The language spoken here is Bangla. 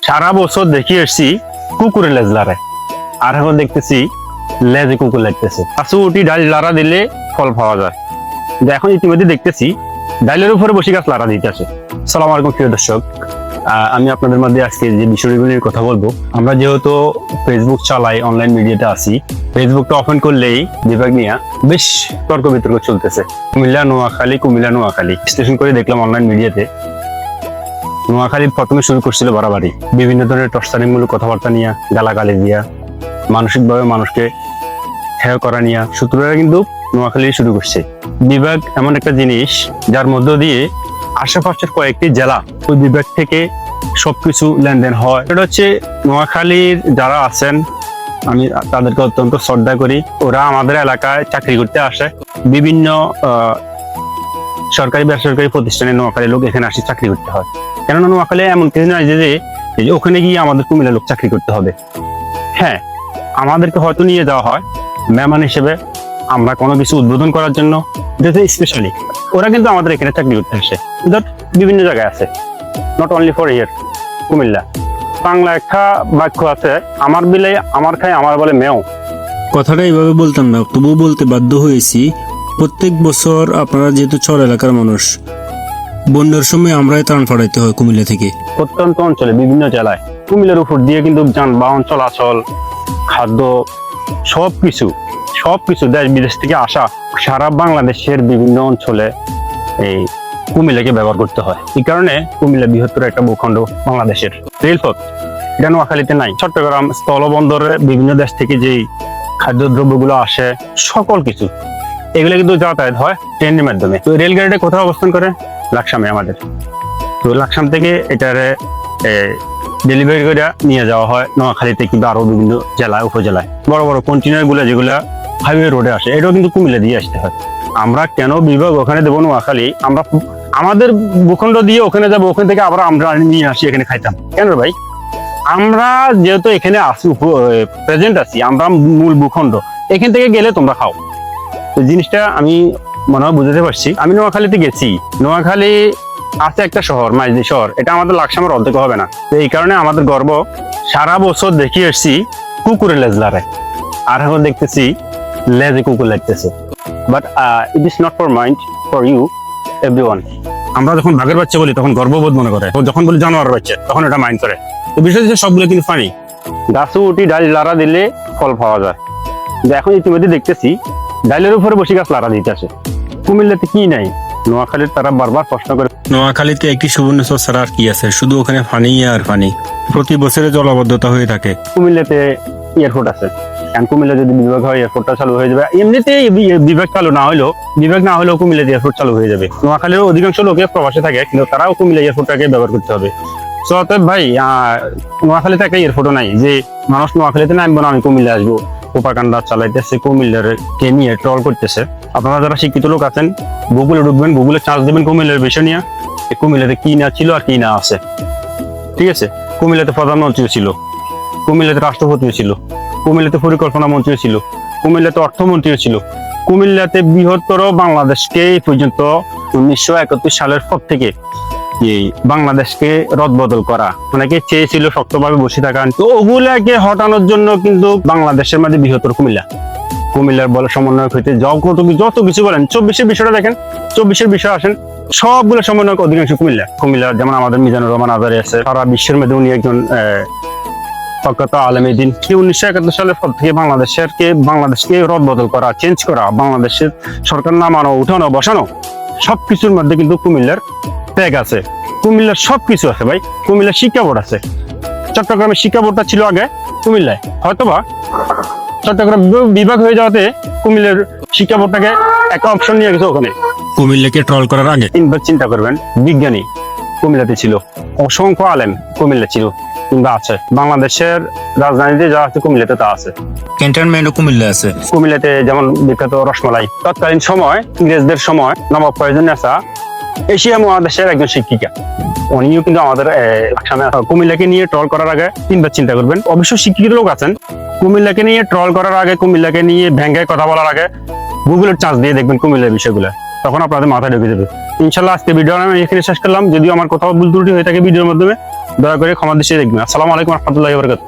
সারা বছর দেখি এসছি কুকুরের লেজ লড়ায়, আর এখন দেখতেছি লেজে কুকুর লাগতেছে। উটি ডাল লাড়া দিলে ফল পাওয়া যায়, কিন্তু এখন ইতিমধ্যে দেখতেছি ডালের উপরে বসে গাছ লাড়া দিতে আছে। সালাম আলাইকুম প্রিয় দর্শক, আমি আপনাদের মধ্যে আজকে যে বিষয়গুলো নিয়ে কথা বলবো, আমরা যেহেতু ফেসবুক চালাই, অনলাইন মিডিয়াতে আছি, ফেসবুকটা ওপেন করলেই বিভাগ নিয়ে বেশ তর্ক বিতর্ক চলতেছে। কুমিল্লা নোয়াখালী স্টেশন করে দেখলাম অনলাইন মিডিয়াতে নোয়াখালী প্রথমে শুরু করছিল বাড়াবাড়ি, বিভিন্ন ধরনের টর্চারিংমূলক কথাবার্তা নিয়ে, গালাগালি দিয়া, মানসিকভাবে মানুষকে হেয় করা নিয়ে সূত্ররা কিন্তু নোয়াখালী শুরু করছে। বিভাগ এমন একটা জিনিস যার মধ্য দিয়ে আশেপাশের কয়েকটি জেলা ওই বিভাগ থেকে সবকিছু লেনদেন হয়। এটা হচ্ছে নোয়াখালীর যারা আছেন, আমি তাদেরকে অত্যন্ত শ্রদ্ধা করি। ওরা আমাদের এলাকায় চাকরি করতে আসে, বিভিন্ন সরকারি বেসরকারি প্রতিষ্ঠানে নোয়াখালীর লোক এখানে আসি চাকরি করতে হয়। কেননা নোয়াখালী এমন কিছু নয় যে ওখানে গিয়ে আমাদের কুমিল্লার লোক চাকরি করতে হবে। হ্যাঁ, আমাদেরকে হয়তো নিয়ে যাওয়া হয় মেহমান হিসেবে, আমরা কোনো কিছু উদ্বোধন করার জন্য, স্পেশালি ওরা কিন্তু আমাদের এখানে চাকরি করতে আসে। বিভিন্ন জায়গায় আছে, not only for here Comilla. Bangla একটা বাক্য আছে, আমার বিলে আমার খায়, আমার বলে মেও। কথাটা এইভাবে বলতাম না, তবুও বলতে বাধ্য হয়েছি। প্রত্যেক বছর আপনারা যেহেতু চর এলাকার মানুষ, বন্যার সময় আমরাই ত্রাণ পাঠাইতে হয় কুমিল্লা থেকে। প্রত্যন্ত অঞ্চলে বিভিন্ন জেলায় কুমিল্লার উপর দিয়ে কিন্তু যানবাহন চলাচল, খাদ্য, সবকিছু দেশ বিদেশ থেকে আসা সারা বাংলাদেশের বিভিন্ন অঞ্চলে এই কুমিল্লাকে ব্যবহার করতে হয়। এই কারণে কুমিল্লা বৃহত্তর একটা ভূখণ্ড বাংলাদেশের। রেলপথ এটা নোয়াখালীতে নাই। চট্টগ্রাম স্থলবন্দরে বিভিন্ন দেশ থেকে যেই খাদ্যদ্রব্যগুলো আসে, সকল কিছু এগুলো কিন্তু যাতায়াত হয় ট্রেনের মাধ্যমে। তো রেলগাড়িটা কোথাও অবস্থান করে? লাকসামে আমাদের। তো লাকসাম থেকে এটারে ডেলিভারি করে নিয়ে যাওয়া হয় নোয়াখালীতে কিংবা আরো বিভিন্ন জেলায় উপজেলায়। বড় বড় কন্টেনার গুলো যেগুলা হাইওয়ে রোডে আসে, এটাও কিন্তু কুমিল্লা দিয়ে আসতে হয়। আমরা কেন বিভাগ ওখানে দেবো নোয়াখালী? আমরা আমাদের ভূখণ্ড দিয়ে ওখানে যাবো, ওখান থেকে আবার আমরা নিয়ে আসি এখানে খাইতাম কেন ভাই? আমরা যেহেতু এখানে আসি, প্রেজেন্ট আছি, আমরা মূল ভূখণ্ড, এখান থেকে গেলে তোমরা খাও। তো জিনিসটা আমি মনে হয় বুঝতে পারছি। আমি নোয়াখালীতে গেছি, নোয়াখালী আছে একটা শহর, মাইজদি শহর, এটা আমাদের লাকসামের অর্ধেক হবে না। তো এই কারণে আমাদের গর্ব। সারা বছর দেখি এসছি কুকুরের লেজ লড়ায়, আর এখন দেখতেছি লেজে কুকুর লাগতেছে। But it is not for mind, for you everyone. আমরা যখন বাঘের বাচ্চা বলি তখন গর্ববোধ মনে করে, যখন বলি জানোয়ারের বাচ্চা তখন এটা মাইন্ড করে। তো বিষয় হচ্ছে সবগুলো কিন্তু ফানি। গাছে উঠি ডাল লাড়া দিলে ফল পাওয়া যায়, কিন্তু এখন ইতিমধ্যে দেখতেছি ডালের উপরে বসে গাছ লাড়া দিতে আসে। কুমিল্লাতে কি নাই? নোয়াখালীর তারা বারবার প্রশ্ন করে, নোয়াখালীতে একটি সুবর্ণচর ছাড়া আর কি আছে? শুধু ওখানে ফানি আর ফানি, প্রতি বছরে জলাবদ্ধতা হয়ে থাকে। কুমিল্লাতে এয়ারপোর্ট আছে, কারণ কুমিল্লা যদি বিভাগ হয় এয়ারপোর্টটা চালু হয়ে যাবে। এমনিতে বিভাগ চালু না হলেও কুমিল্লাতে এয়ারপোর্ট চালু হয়ে যাবে। নোয়াখালীর অধিকাংশ লোকে প্রবাসে থাকে, কিন্তু তারাও কুমিল্লা এয়ারপোর্টটাকে ব্যবহার করতে হবে। তো অতএব ভাই, নোয়াখালীতে একটা এয়ারপোর্টও নাই যে মানুষ নোয়াখালীতে নামবো না আমি কুমিল্লা আসবো। প্রোপাগান্ডা চালাইতেছে, কুমিল্লাকে নিয়ে ট্রল করতেছে। আপনারা যারা শিক্ষিত লোক আছেন, গুগলে ঢুকবেন, গুগলে চার্জ দেবেন কুমিল্লার বিষয় নিয়ে, কুমিল্লাতে কি না ছিল আর কি না আছে। ঠিক আছে, কুমিল্লাতে প্রধানমন্ত্রী ছিল, কুমিল্লাতে রাষ্ট্রপতি ছিল, কুমিল্লাতে পরিকল্পনা মন্ত্রী ছিল, কুমিল্লাতে অর্থমন্ত্রী ছিল, কুমিল্লাতে বৃহত্তর বাংলাদেশকে এই পর্যন্ত 1971 সালের পর থেকে এই বাংলাদেশকে রদবদল করা অনেকে চেয়েছিল শক্তভাবে বসে থাকা। তো ওগুলাকে হটানোর জন্য কিন্তু বাংলাদেশের মধ্যে বৃহত্তর কুমিল্লার বলে সমন্বয়ক হইতে যত কিছু বলেন, 24-এর বিষয়টা দেখেন, 24-এর বিষয় আসেন, সবগুলো সমন্বয়ক অধিকাংশ কুমিল্লা। যেমন আমাদের মিজানুর রহমান আজারি আছে, সারা বিশ্বের মধ্যে উনি একজন প্রখ্যাত আলেমে দিন। 1971 সালের পর থেকে বাংলাদেশকে রদবদল করা, চেঞ্জ করা, বাংলাদেশের সরকার নামানো, উঠানো, বসানো, সবকিছুর মধ্যে কিন্তু কুমিল্লার ত্যাগ আছে। কুমিল্লার সবকিছু আছে ভাই। কুমিল্লার শিক্ষা বোর্ড আছে, চট্টগ্রামের শিক্ষা বোর্ডটা ছিল আগে কুমিল্লায়, হয়তোবা চট্টগ্রাম বিভাগ হয়ে যাওয়াতে কুমিল্লার শিক্ষা বোর্ডটাকে একটা অপশন নিয়ে গেছে ওখানে। কুমিল্লাকে ট্রল করার আগে তিনবার চিন্তা করবেন, বিজ্ঞানী কুমিল্লাতে ছিল, অসংখ্য আলেম কুমিল্লা ছিল কিংবা আছে। বাংলাদেশের রাজধানীতে যা আছে কুমিল্লাতে তা আছে। ক্যান্টনমেন্টও কুমিল্লা আছে। কুমিল্লাতে যেমন বিখ্যাত রসমালাই। তৎকালীন সময়, ইংরেজদের সময়, নবাব ফয়জুন্নেসা এশিয়া মহাদেশের একজন শিক্ষিকা, উনিও কিন্তু আমাদের কুমিল্লাকে নিয়ে ট্রল করার আগে তিনবার চিন্তা করবেন। অবশ্য শিক্ষিত লোক আছেন, কুমিল্লাকে নিয়ে ট্রল করার আগে, কুমিল্লাকে নিয়ে ভেঙ্গে কথা বলার আগে গুগলের চার্জ দিয়ে দেখবেন কুমিল্লার বিষয়গুলো, তখন আপনাদের মাথায় ঢুকে যাবে। ইনশাল্লাহ আজকে ভিডিও আমি এখানে শেষ করলাম। যদিও আমার কোথাও ভুল ত্রুটি হয়ে থাকে ভিডিওর মাধ্যমে, দয়া করে ক্ষমা দৃষ্টিতে দেখবেন। আসসালামু আলাইকুম রহমতুল্লাহি ওয়া বারাকাতুহু।